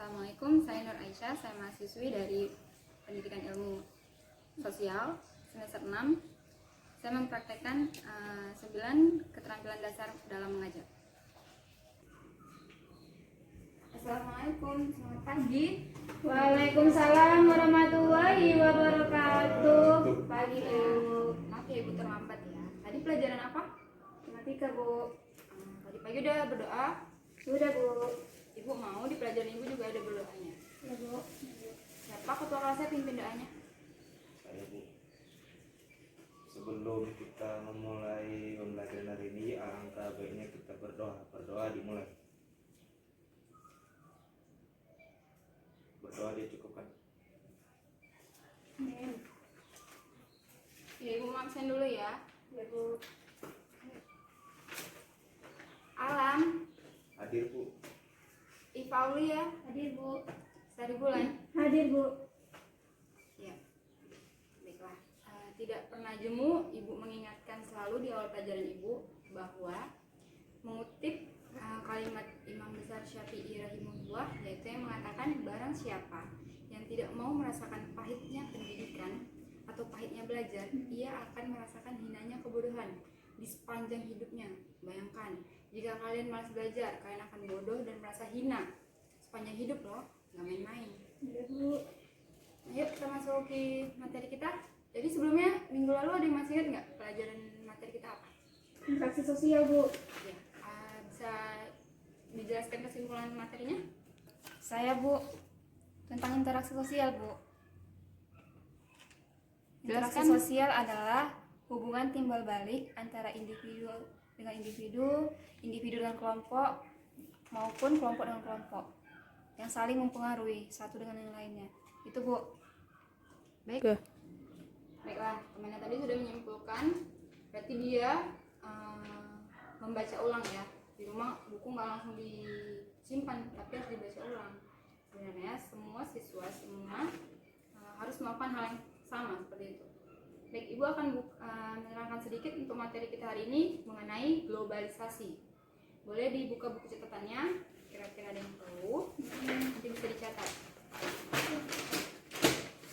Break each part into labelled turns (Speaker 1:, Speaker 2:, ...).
Speaker 1: Assalamualaikum, saya Nur Aisyah, saya mahasiswi dari Pendidikan Ilmu Sosial semester 6. Saya mempraktekkan 9 keterampilan dasar dalam mengajar. Assalamualaikum, selamat pagi.
Speaker 2: Waalaikumsalam warahmatullahi wabarakatuh.
Speaker 1: Pagi Bu. Maaf ya Ibu terlambat ya. Tadi pelajaran apa?
Speaker 2: Matematika, Bu.
Speaker 1: Tadi pagi udah berdoa.
Speaker 2: Sudah, Bu.
Speaker 1: Ibu mau di pelajaran Ibu juga ada berdoanya.
Speaker 2: Ya, Bu.
Speaker 1: Siapa ketua kelasnya pimpin doanya?
Speaker 3: Saya, Bu. Sebelum kita memulai pembelajaran hari ini, alangkah baiknya kita berdoa. Berdoa dimulai. Berdoa dicukupkan.
Speaker 2: Amin.
Speaker 1: Ya, Ibu mau absen dulu ya.
Speaker 2: Ya, Bu.
Speaker 1: Alam,
Speaker 3: Hadir, Bu.
Speaker 1: Ifauli ya,
Speaker 2: Hadir, Bu.
Speaker 1: Sari Bulan.
Speaker 2: Hadir, Bu.
Speaker 1: Ya, baiklah. Tidak pernah jemu, Ibu mengingatkan selalu di awal pelajaran Ibu bahwa mengutip kalimat Imam besar Syafi'i rahimahullah, yaitu yang mengatakan barang siapa yang tidak mau merasakan pahitnya pendidikan atau pahitnya belajar, ia akan merasakan hinanya kebodohan di sepanjang hidupnya. Bayangkan, jika kalian malas belajar, kalian akan bodoh dan merasa hina sepanjang hidup loh, nggak main-main.
Speaker 2: Ya, Bu.
Speaker 1: Ayo kita masuk ke materi kita. Jadi sebelumnya minggu lalu ada yang masih ingat nggak pelajaran materi kita apa?
Speaker 2: Interaksi sosial, Bu.
Speaker 1: Ya, bisa dijelaskan kesimpulan materinya?
Speaker 4: Saya, Bu, tentang interaksi sosial, Bu. Interaksi
Speaker 1: Jelaskan.
Speaker 4: sosial adalah hubungan timbal balik antara individu dengan individu, individu dengan kelompok, maupun kelompok dengan kelompok yang saling mempengaruhi satu dengan yang lainnya. Itu, Bu.
Speaker 1: Baik. Baiklah, temannya tadi sudah menyimpulkan. Berarti dia membaca ulang ya. Di rumah buku nggak langsung disimpan, tapi harus dibaca ulang. Sebenarnya semua siswa harus melakukan hal yang sama seperti itu. Baik, Ibu akan menerangkan sedikit untuk materi kita hari ini mengenai globalisasi. Boleh dibuka buku catatannya, kira-kira ada yang tahu, nanti bisa dicatat.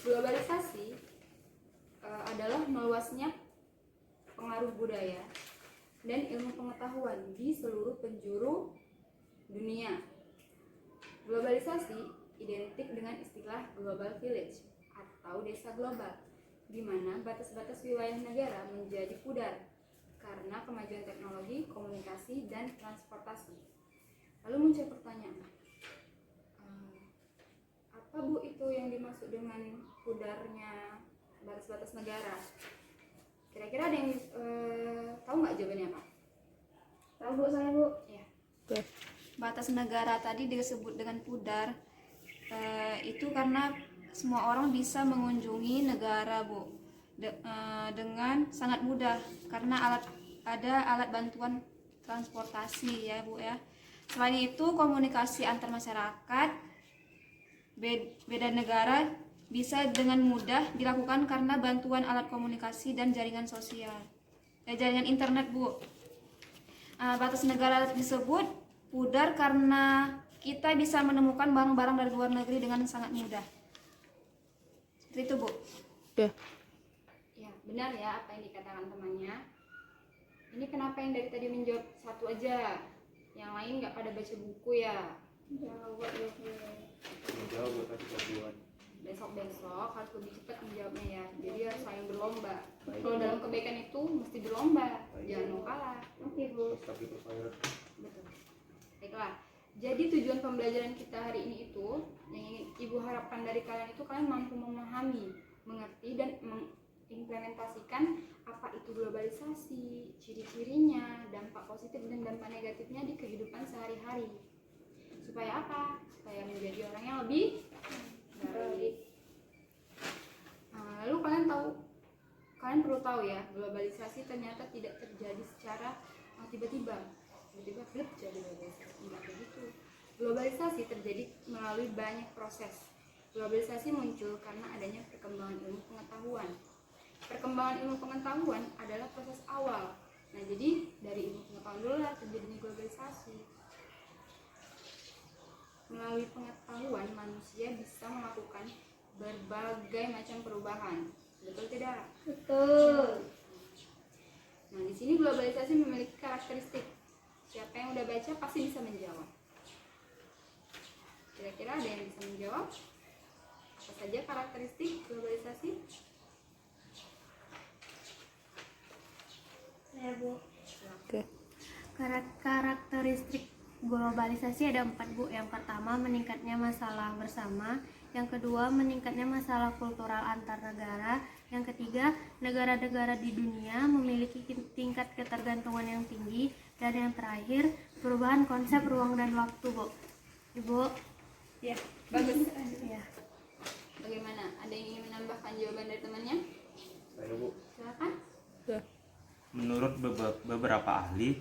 Speaker 1: Globalisasi adalah meluasnya pengaruh budaya dan ilmu pengetahuan di seluruh penjuru dunia. Globalisasi identik dengan istilah global village atau desa global, di mana batas-batas wilayah negara menjadi pudar karena kemajuan teknologi, komunikasi, dan transportasi. Lalu muncul pertanyaan, apa Bu itu yang dimaksud dengan pudarnya batas-batas negara? Kira-kira ada yang tahu nggak jawabannya apa?
Speaker 2: Tahu, Bu, saya, Bu.
Speaker 1: Ya.
Speaker 4: Batas negara tadi disebut dengan pudar, itu karena semua orang bisa mengunjungi negara, Bu, dengan sangat mudah karena ada alat bantuan transportasi ya, Bu ya. Selain itu, komunikasi antar masyarakat beda negara bisa dengan mudah dilakukan karena bantuan alat komunikasi dan jaringan sosial, jaringan internet, Bu. Batas negara disebut pudar karena kita bisa menemukan barang-barang dari luar negeri dengan sangat mudah. Seperti itu, Bu.
Speaker 1: Ya, benar ya apa yang dikatakan temannya. Ini kenapa yang dari tadi menjawab satu aja, yang lain nggak pada baca buku ya?
Speaker 2: Jawab, Bu.
Speaker 3: Menjawab tadi tujuan.
Speaker 1: Besok-besok harus lebih cepat menjawabnya ya. Jadi harus saling berlomba. Kalau dalam kebaikan itu mesti berlomba, jangan mau kalah.
Speaker 2: Oke, Bu.
Speaker 3: Tapi berfire.
Speaker 1: Betul. Baiklah. Jadi tujuan pembelajaran kita hari ini itu yang ingin Ibu harapkan dari kalian itu kalian mampu memahami, mengerti dan mengimplementasikan apa itu globalisasi, ciri-cirinya, dampak positif dan dampak negatifnya di kehidupan sehari-hari. Supaya apa? Supaya menjadi orang yang lebih baik. Lalu kalian perlu tahu ya, globalisasi ternyata tidak terjadi secara tiba-tiba flip jadi globalisasi. Tidak begitu. Globalisasi terjadi melalui banyak proses. Globalisasi muncul karena adanya perkembangan ilmu pengetahuan. Perkembangan ilmu pengetahuan adalah proses awal. Nah, jadi dari ilmu pengetahuan dulu lah terjadinya globalisasi. melalui pengetahuan manusia bisa melakukan berbagai macam perubahan. Betul tidak?
Speaker 2: Betul.
Speaker 1: Nah, di sini globalisasi memiliki karakteristik. Siapa yang udah baca pasti bisa menjawab. Kira-kira ada yang bisa menjawab? Apa saja karakteristik globalisasi?
Speaker 2: Saya Bu.
Speaker 5: Karakteristik globalisasi ada 4 Bu. Yang pertama meningkatnya masalah bersama, yang kedua meningkatnya masalah kultural antar negara, yang ketiga negara-negara di dunia memiliki tingkat ketergantungan yang tinggi, dan yang terakhir perubahan konsep ruang dan waktu Bu. Ibu.
Speaker 1: Ya, bagus.
Speaker 5: Ya.
Speaker 1: Bagaimana? Ada yang ingin menambahkan jawaban dari temannya?
Speaker 3: Saya Bu,
Speaker 1: Silakan.
Speaker 3: menurut beberapa ahli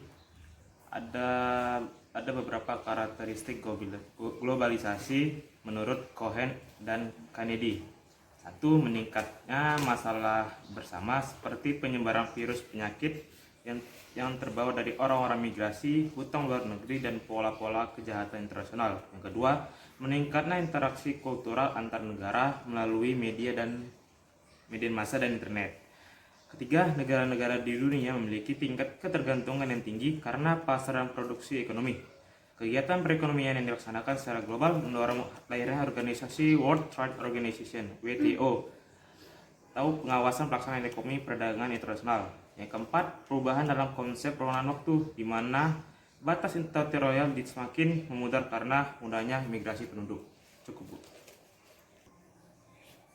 Speaker 3: ada beberapa karakteristik globalisasi menurut Cohen dan Kennedy. 1. Meningkatnya masalah bersama seperti penyebaran virus penyakit yang terbawa dari orang-orang migrasi, hutang luar negeri, dan pola-pola kejahatan internasional. Yang kedua, meningkatnya interaksi kultural antar negara melalui media massa dan internet. Ketiga, negara-negara di dunia memiliki tingkat ketergantungan yang tinggi karena pasaran produksi ekonomi. Kegiatan perekonomian yang dilaksanakan secara global mendorong lahirnya organisasi World Trade Organization (WTO) atau pengawasan pelaksanaan ekonomi perdagangan internasional. Yang keempat, perubahan dalam konsep ruangan waktu, di mana batas teritorial semakin memudar karena mudahnya migrasi penduduk. Cukup Bu.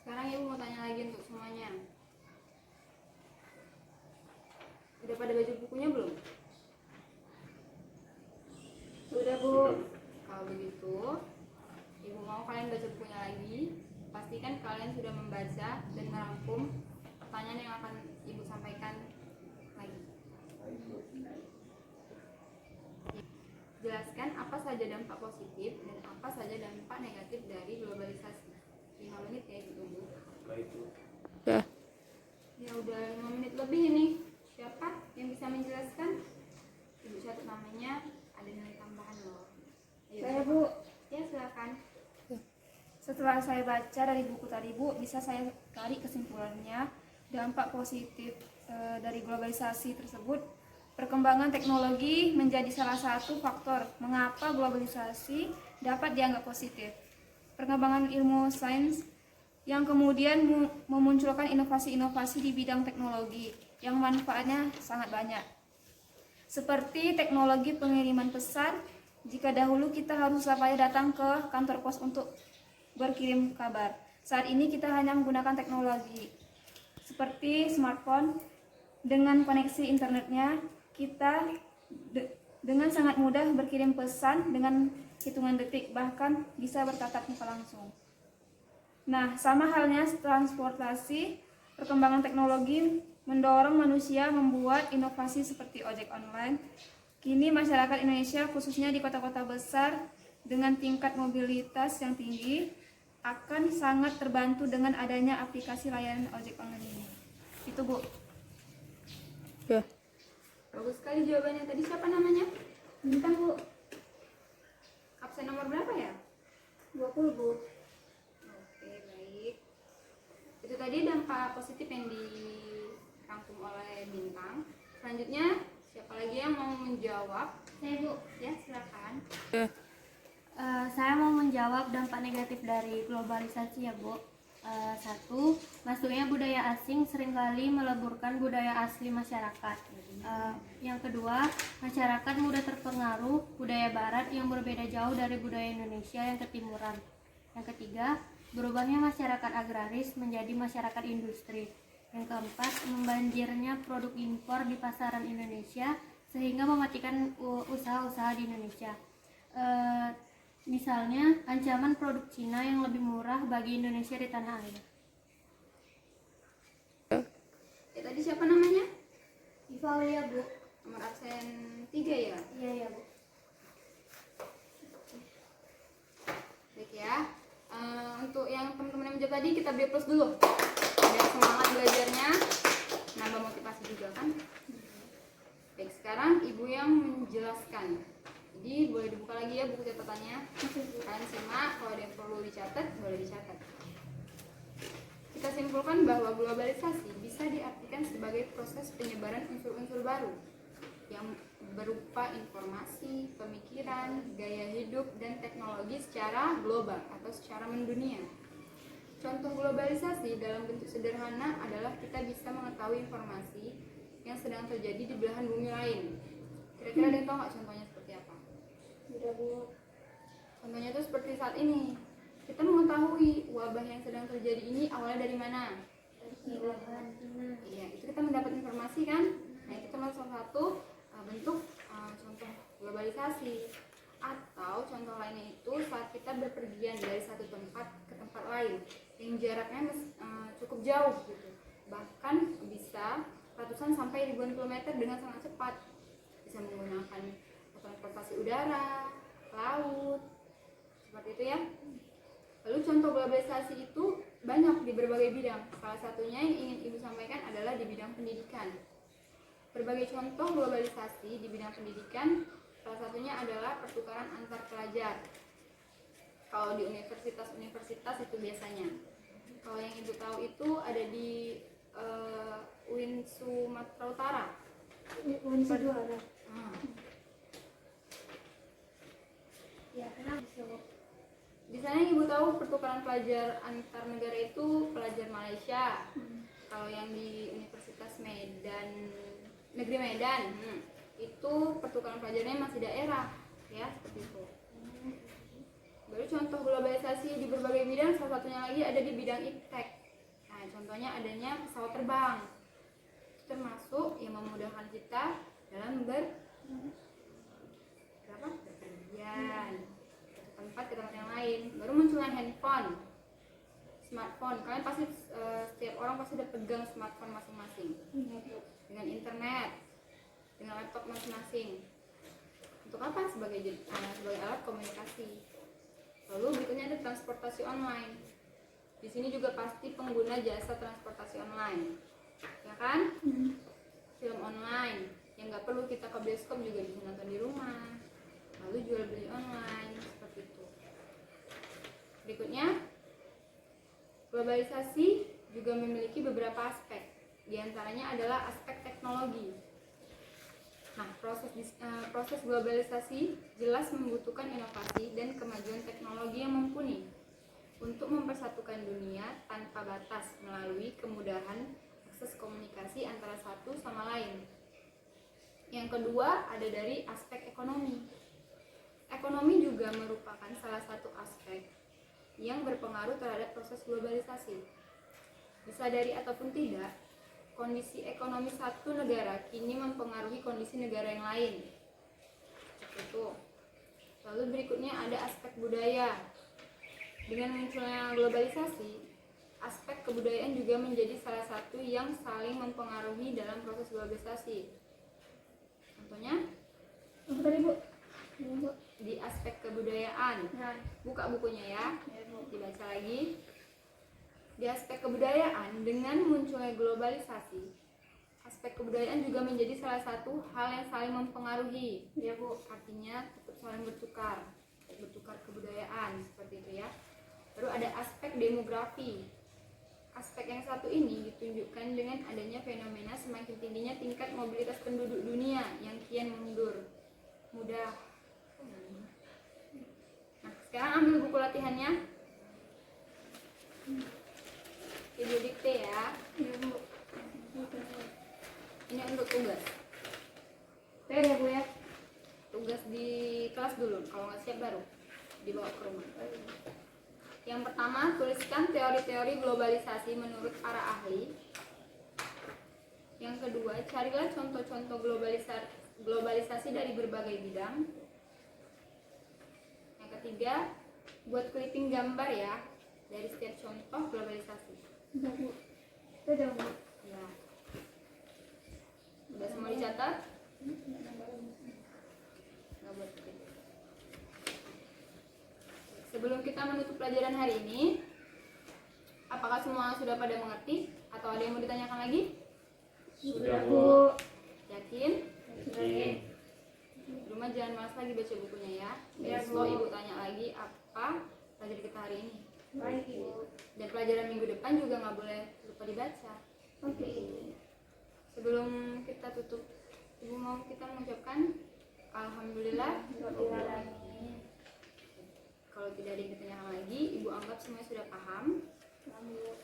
Speaker 1: Sekarang Ibu mau tanya lagi untuk semuanya. Udah pada baca bukunya belum?
Speaker 2: Sudah Bu.
Speaker 1: Kalau begitu, Ibu mau kalian baca bukunya lagi. Pastikan kalian sudah membaca dan merangkum pertanyaan yang akan Ibu sampaikan lagi. Jelaskan apa saja dampak positif dan apa saja dampak negatif dari globalisasi. 5 menit ya Ibu tunggu. Ya udah 5 menit lebih ini. Siapa yang bisa menjelaskan? Ibu catat namanya, ada nilai tambahan loh. Ayo,
Speaker 2: Saya
Speaker 1: siapa?
Speaker 2: Bu.
Speaker 1: Ya silakan.
Speaker 4: Setelah saya baca dari buku tadi Bu, bisa saya tarik kesimpulannya dampak positif dari globalisasi tersebut. Perkembangan teknologi menjadi salah satu faktor mengapa globalisasi dapat dianggap positif. Perkembangan ilmu sains yang kemudian memunculkan inovasi-inovasi di bidang teknologi yang manfaatnya sangat banyak. Seperti teknologi pengiriman pesan, jika dahulu kita harus datang ke kantor pos untuk berkirim kabar. Saat ini kita hanya menggunakan teknologi seperti smartphone. Dengan koneksi internetnya, kita dengan sangat mudah berkirim pesan dengan hitungan detik, bahkan bisa bertatap muka langsung. Nah, sama halnya transportasi, perkembangan teknologi mendorong manusia membuat inovasi seperti ojek online. Kini masyarakat Indonesia, khususnya di kota-kota besar dengan tingkat mobilitas yang tinggi, akan sangat terbantu dengan adanya aplikasi layanan ojek online ini. Itu Bu.
Speaker 1: Bagus sekali jawabannya. Tadi siapa namanya?
Speaker 2: Bintang Bu.
Speaker 1: Absen nomor berapa ya?
Speaker 2: 20 Bu.
Speaker 1: Oke, baik. Itu tadi dampak positif yang dirangkum oleh Bintang. Selanjutnya, siapa lagi yang mau menjawab?
Speaker 2: Saya Bu.
Speaker 1: Ya, silakan.
Speaker 5: Saya mau menjawab dampak negatif dari globalisasi ya Bu. 1. Masuknya budaya asing seringkali meleburkan budaya asli masyarakat. Yang kedua, masyarakat mudah terpengaruh budaya barat yang berbeda jauh dari budaya Indonesia yang ketimuran. Yang ketiga, berubahnya masyarakat agraris menjadi masyarakat industri. Yang keempat, membanjirnya produk impor di pasaran Indonesia sehingga mematikan usaha-usaha di Indonesia. Misalnya, ancaman produk Cina yang lebih murah bagi Indonesia di tanah air.
Speaker 1: Ya, tadi siapa namanya?
Speaker 2: Iva ya Bu.
Speaker 1: Nomor absen 3 ya?
Speaker 2: Iya ya Bu.
Speaker 1: Baik ya. Untuk yang teman-teman yang menjawab tadi, kita beri plus dulu. Biar semangat belajarnya, nambah motivasi juga kan. Baik, sekarang Ibu yang menjelaskan. Jadi Jadi boleh dibuka lagi ya buku catatannya. Kalian simak, kalau ada yang perlu dicatat, boleh dicatat. Kita simpulkan bahwa globalisasi bisa diartikan sebagai proses penyebaran unsur-unsur baru yang berupa informasi, pemikiran, gaya hidup, dan teknologi secara global atau secara mendunia. Contoh globalisasi dalam bentuk sederhana adalah kita bisa mengetahui informasi yang sedang terjadi di belahan bumi lain. Kira-kira ada yang tahu nggak contohnya seperti apa?
Speaker 2: Tidak, Bu.
Speaker 1: Contohnya itu seperti saat ini. Kita mengetahui wabah yang sedang terjadi ini awalnya dari mana? Iya, itu kita mendapat informasi kan? Nah, itu termasuk salah satu bentuk contoh globalisasi. Atau contoh lainnya itu saat kita berpergian dari satu tempat ke tempat lain yang jaraknya cukup jauh gitu. Bahkan bisa ratusan sampai ribuan kilometer dengan sangat cepat. Bisa menggunakan transportasi udara, laut, seperti itu ya. Lalu contoh globalisasi itu banyak di berbagai bidang. Salah satunya yang ingin Ibu sampaikan adalah di bidang pendidikan. Berbagai contoh globalisasi di bidang pendidikan, salah satunya adalah pertukaran antar pelajar. Kalau di universitas-universitas itu biasanya. Kalau yang Ibu tahu itu ada di UIN Sumatera Utara.
Speaker 2: Unsi juara. Ya, kenapa sih, Bu?
Speaker 1: Di sana yang Ibu tahu pertukaran pelajar antar negara itu pelajar Malaysia. Kalau yang di Universitas Medan, Negeri Medan, itu pertukaran pelajarnya masih daerah, ya seperti itu. Baru contoh globalisasi di berbagai bidang, salah satunya lagi ada di bidang iptek. Nah, contohnya adanya pesawat terbang. Itu termasuk yang memudahkan kita dalam berpergian ke tempat yang lain. Baru munculnya handphone, smartphone. Kalian pasti setiap orang pasti udah pegang smartphone masing-masing dengan internet, dengan laptop masing-masing. Untuk apa? Sebagai alat komunikasi. Lalu berikutnya ada transportasi online. Di sini juga pasti pengguna jasa transportasi online, ya kan? Film online yang nggak perlu kita ke bioskop juga bisa nonton di rumah. Lalu jual beli online seperti itu. Berikutnya, globalisasi juga memiliki beberapa aspek. Di antaranya adalah aspek teknologi. Nah, proses globalisasi jelas membutuhkan inovasi dan kemajuan teknologi yang mumpuni untuk mempersatukan dunia tanpa batas melalui kemudahan akses komunikasi antara satu sama lain. Yang kedua ada dari aspek ekonomi. Ekonomi juga merupakan salah satu aspek yang berpengaruh terhadap proses globalisasi. Disadari ataupun tidak, kondisi ekonomi satu negara kini mempengaruhi kondisi negara yang lain. Seperti itu. Lalu berikutnya ada aspek budaya. Dengan munculnya globalisasi, aspek kebudayaan juga menjadi salah satu yang saling mempengaruhi dalam proses globalisasi. Contohnya,
Speaker 2: Apa tadi, Bu? Bu.
Speaker 1: di aspek kebudayaan. Buka bukunya ya, dibaca lagi. Di aspek kebudayaan, dengan munculnya globalisasi, aspek kebudayaan juga menjadi salah satu hal yang saling mempengaruhi. Ya Bu, artinya tetap saling bertukar kebudayaan seperti itu ya. Baru ada aspek demografi. Aspek yang satu ini ditunjukkan dengan adanya fenomena semakin tingginya tingkat mobilitas penduduk dunia yang kian mudah. Nah, sekarang ambil buku latihannya. Ibu dikte ya. Ini untuk tugas.
Speaker 2: Saya ya, Bu ya.
Speaker 1: Tugas di kelas dulu. Kalau nggak siap baru dibawa ke rumah. Yang pertama, tuliskan teori-teori globalisasi menurut para ahli. Yang kedua, carilah contoh-contoh globalisasi dari berbagai bidang. Yang ketiga, buat clipping gambar ya dari setiap contoh globalisasi.
Speaker 2: Sudah, Bu. Sudah, Bu.
Speaker 1: Ya. Udah semua dicatat? Nggak buat clipping. Sebelum kita menutup pelajaran hari ini, apakah semua sudah pada mengerti? Atau ada yang mau ditanyakan lagi?
Speaker 3: Sudah,
Speaker 2: Bu.
Speaker 1: Yakin?
Speaker 3: Yakin.
Speaker 1: Belum rumah jangan malas lagi baca bukunya ya.
Speaker 2: Ya,
Speaker 1: Besok
Speaker 2: Bu.
Speaker 1: ibu tanya lagi apa pelajaran kita hari ini.
Speaker 2: Baik, Ibu.
Speaker 1: Dan pelajaran minggu depan juga nggak boleh lupa dibaca.
Speaker 2: Oke.
Speaker 1: Sebelum kita tutup, ibu mau kita mengucapkan alhamdulillah. Kalau tidak ada yang ditanyakan lagi, ibu anggap semuanya sudah paham.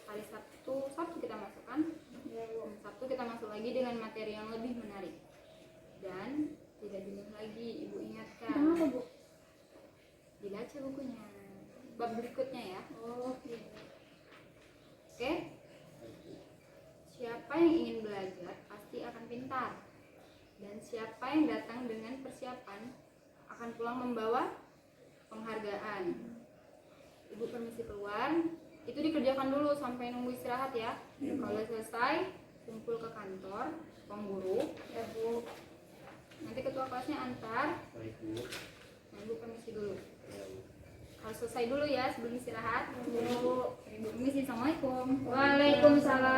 Speaker 1: Hari Sabtu kita masukkan. Sabtu kita masuk lagi dengan materi yang lebih menarik. Dan tidak jenuh lagi, ibu ingatkan.
Speaker 2: Kenapa, Bu?
Speaker 1: Dibaca bukunya. Bab berikutnya ya.
Speaker 2: Oh, iya.
Speaker 1: Oke? Siapa yang ingin belajar pasti akan pintar. Dan siapa yang datang dengan persiapan akan pulang membawa penghargaan. Ibu permisi keluar. Itu dikerjakan dulu sampai nunggu istirahat ya. Kalau selesai, kumpul ke kantor pengguru. Ya Bu. Nanti ketua kelasnya antar. Nah, ibu permisi dulu. Harus selesai dulu ya sebelum istirahat. Ibu permisi. Assalamualaikum.
Speaker 2: Waalaikumsalam.